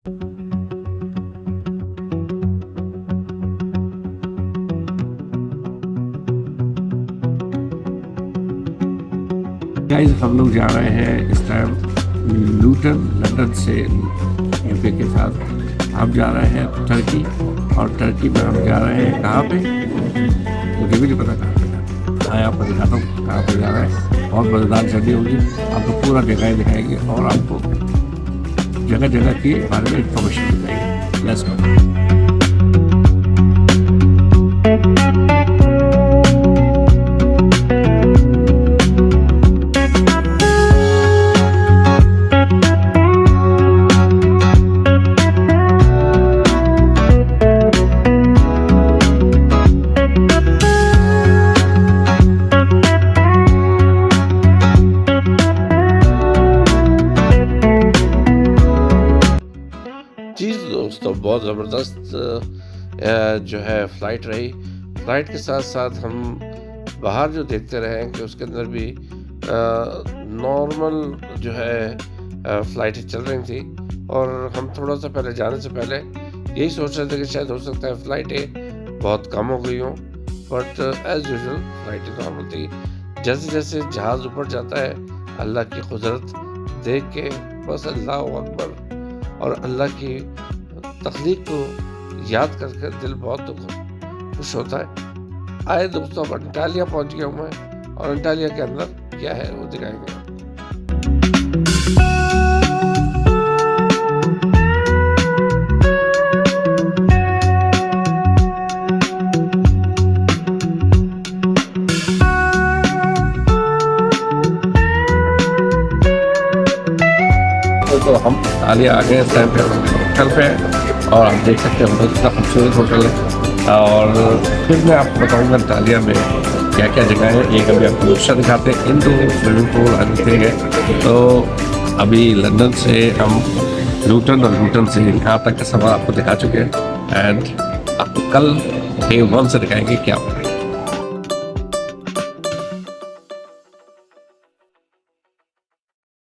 Guys हम लोग जा रहे हैं इस टाइम लूटन, लंदन से यूके के साथ। हम जा रहे हैं टर्की, और टर्की में हम जा रहे हैं कहाँ पे मुझे भी नहीं पता कहाँ पे। मैं आपको दिखाता हूँ कहाँ पे जा रहे हैं। बहुत मज़ेदार जर्नी होगी, आपको पूरा जगह दिखाएंगे और आपको जगह जगह के बारे में इंफॉर्मेशन बताएंगे। Let's go. दोस्तों बहुत ज़बरदस्त जो है फ़्लाइट रही। फ़्लाइट के साथ साथ हम बाहर जो देखते रहे कि उसके अंदर भी नॉर्मल जो है फ़्लाइटें चल रही थी, और हम थोड़ा सा पहले जाने से पहले यही सोच रहे थे कि शायद हो सकता है फ़्लाइटें बहुत कम हो गई हों, बट एज़ यूजुअल फ़्लाइटें नॉर्मल थी। जैसे जैसे जहाज़ ऊपर जाता है, अल्लाह की कुदरत देख के बस अल्लाह अकबर और अल्लाह की तख्लीक को याद करके दिल बहुत खुश होता है। आए दोस्तों, अब अंटालिया पहुंच गया हूँ मैं, और अंटालिया के अंदर क्या है वो दिखाएंगे। तो हम अंटालिया आ गए इस टाइम पे होटल पे, और आप देख सकते हैं कितना खूबसूरत होटल है। और फिर मैं आपको बताऊंगा अंटालिया में क्या क्या जगह है। एक अभी आपको दूसरा दिखाते हैं, इंडोर स्विमिंग पूल आते हैं। तो अभी लंदन से हम लूटन, और लूटन से यहाँ तक का सफ़र आपको दिखा चुके हैं, एंड आपको कल डे 1 से दिखाएंगे क्या होगा।